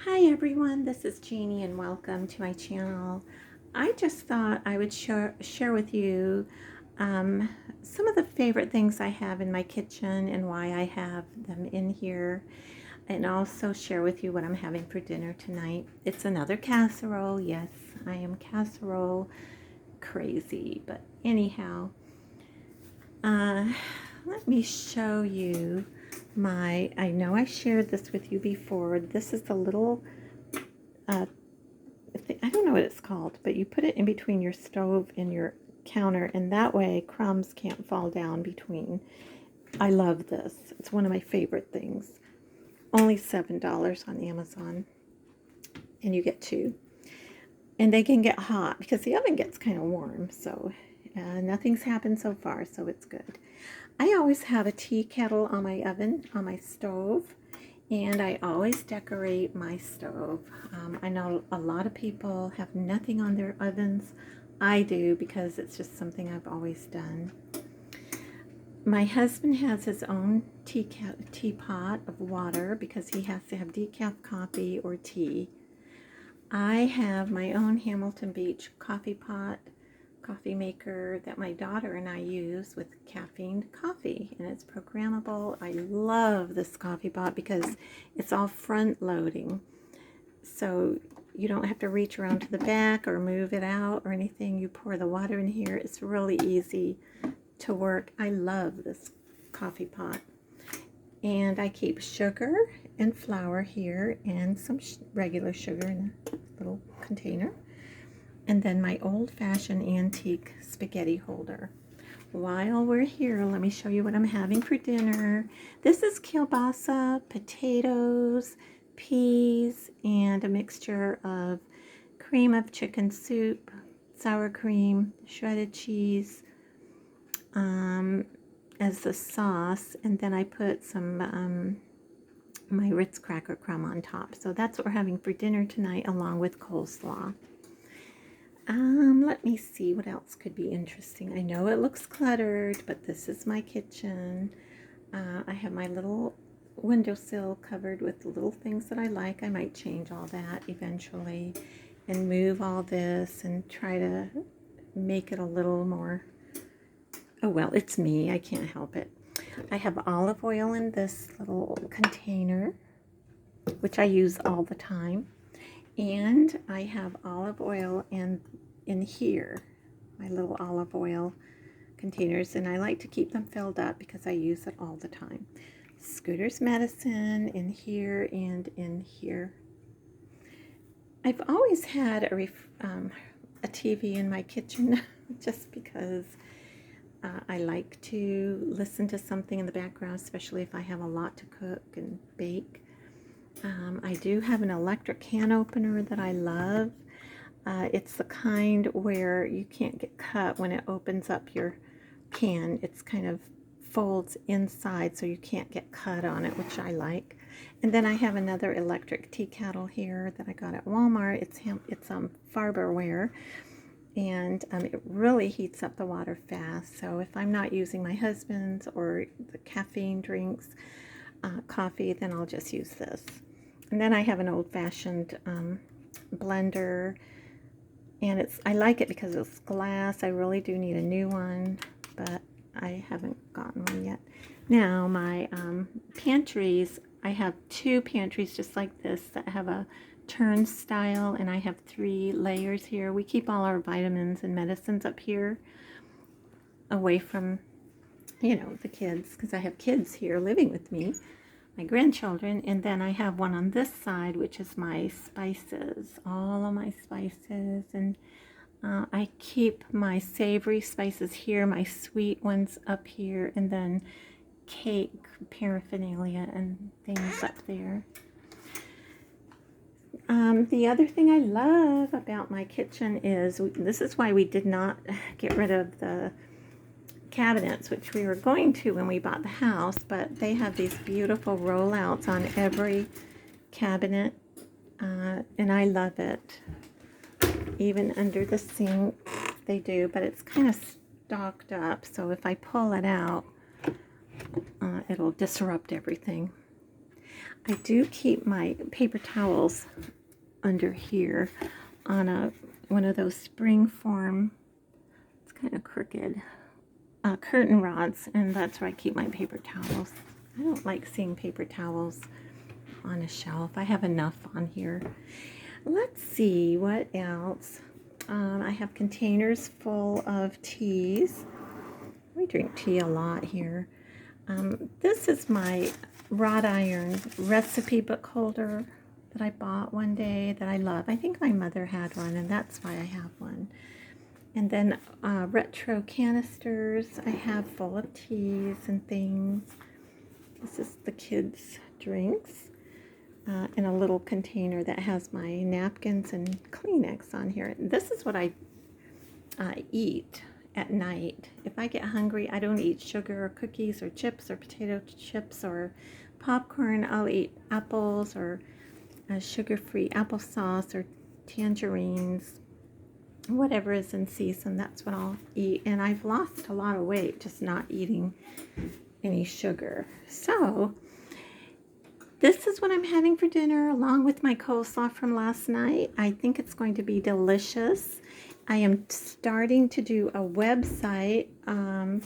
Hi everyone, this is Jeannie and welcome to my channel. I just thought I would share with you um, some of the favorite things I have in my kitchen and why I have them in here, and also share with you what I'm having for dinner tonight. It's another casserole. Yes, I am casserole crazy, but anyhow, uh, let me show you I know I shared this with you before. This is the little uh, I don't know what it's called, but you put it in between your stove and your counter, and that way crumbs can't fall down between. I love this. It's one of my favorite things. Only $7 on Amazon, and you get two. And they can get hot because the oven gets kind of warm, so nothing's happened so far, so it's good. I always have a tea kettle on my oven, on my stove, and I always decorate my stove. I know a lot of people have nothing on their ovens. I do because it's just something I've always done. My husband has his own teapot of water because he has to have decaf coffee or tea. I have my own Hamilton Beach coffee maker that my daughter and I use with caffeined coffee, and it's programmable. I love this coffee pot because it's all front loading, so you don't have to reach around to the back or move it out or anything. You pour the water in here. It's really easy to work. I love this coffee pot. And I keep sugar and flour here and some regular sugar in a little container. And then my old-fashioned antique spaghetti holder. While we're here, let me show you what I'm having for dinner. This is kielbasa, potatoes, peas, and a mixture of cream of chicken soup, sour cream, shredded cheese, as the sauce, and then I put some my Ritz cracker crumb on top. So that's what we're having for dinner tonight, along with coleslaw. Let me see what else could be interesting. I know it looks cluttered, but this is my kitchen. I have my little windowsill covered with little things that I like. I might change all that eventually and move all this and try to make it a little more. Oh well, it's me. I can't help it. I have olive oil in this little container, which I use all the time. And I have olive oil in here, my little olive oil containers, and I like to keep them filled up because I use it all the time. Scooter's medicine in here and in here. I've always had a TV in my kitchen just because I like to listen to something in the background, especially if I have a lot to cook and bake. I do have an electric can opener that I love. It's the kind where you can't get cut when it opens up your can. It's kind of folds inside so you can't get cut on it, which I like. And then I have another electric tea kettle here that I got at Walmart. It's Farberware, and it really heats up the water fast. So if I'm not using my husband's or the caffeine drinks, coffee, then I'll just use this. And then I have an old-fashioned blender, and I like it because it's glass. I really do need a new one, but I haven't gotten one yet. Now my pantries, I have two pantries just like this that have a turnstile, and I have 3 layers here. We keep all our vitamins and medicines up here away from, the kids, because I have kids here living with me, my grandchildren. And then I have one on this side, which is my spices, all of my spices. And I keep my savory spices here, my sweet ones up here, and then cake paraphernalia and things up there. The other thing I love about my kitchen is, this is why we did not get rid of the cabinets, which we were going to when we bought the house, but they have these beautiful rollouts on every cabinet, and I love it. Even under the sink they do, but it's kind of stocked up, so if I pull it out, it'll disrupt everything. I do keep my paper towels under here on one of those springform, it's kind of crooked, curtain rods, and that's where I keep my paper towels. I don't like seeing paper towels on a shelf. I have enough on here. Let's see what else. I have containers full of teas. We drink tea a lot here. This is my wrought iron recipe book holder that I bought one day that I love. I think my mother had one, and that's why I have one. And then retro canisters I have full of teas and things. This is the kids' drinks in a little container that has my napkins and Kleenex on here. This is what I eat at night. If I get hungry, I don't eat sugar or cookies or chips or potato chips or popcorn. I'll eat apples or sugar-free applesauce or tangerines, whatever is in season. That's what I'll eat. And I've lost a lot of weight just not eating any sugar. So this is what I'm having for dinner along with my coleslaw from last night. I think it's going to be delicious. I am starting to do a website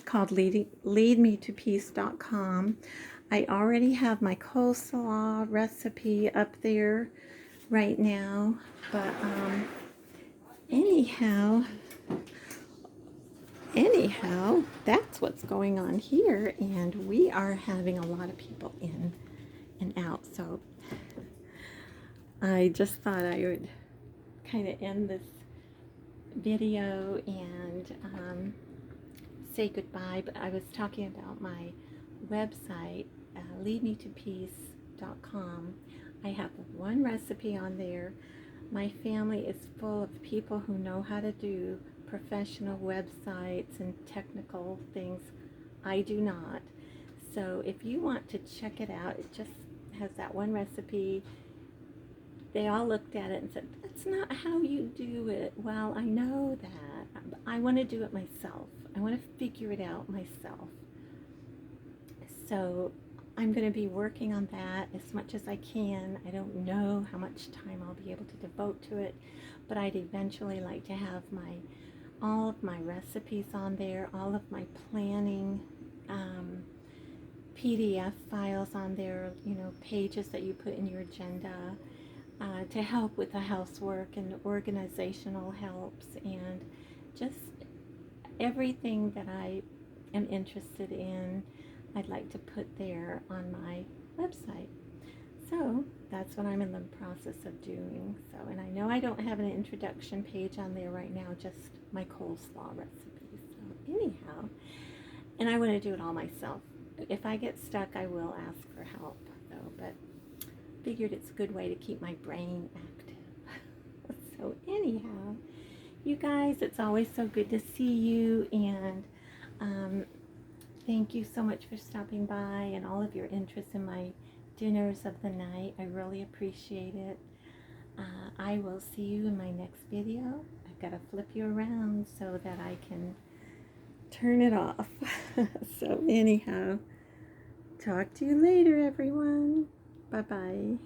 called leadmetopeace.com. I already have my coleslaw recipe up there right now, but anyhow, that's what's going on here, and we are having a lot of people in and out, so I just thought I would kind of end this video and say goodbye. But I was talking about my website, leadmetopeace.com. I have one recipe on there. My family is full of people who know how to do professional websites and technical things. I do not. So if you want to check it out, it just has that one recipe. They all looked at it and said, that's not how you do it. Well, I know that. I want to do it myself. I want to figure it out myself. So I'm going to be working on that as much as I can. I don't know how much time I'll be able to devote to it, but I'd eventually like to have all of my recipes on there, all of my planning PDF files on there, pages that you put in your agenda to help with the housework and organizational helps and just everything that I am interested in. I'd like to put there on my website. So that's what I'm in the process of doing. And I know I don't have an introduction page on there right now, just my coleslaw recipe. So anyhow, and I want to do it all myself. If I get stuck, I will ask for help, though, but figured it's a good way to keep my brain active. So anyhow, you guys, it's always so good to see you, and thank you so much for stopping by and all of your interest in my dinners of the night. I really appreciate it. I will see you in my next video. I've got to flip you around so that I can turn it off. So anyhow, talk to you later, everyone. Bye-bye.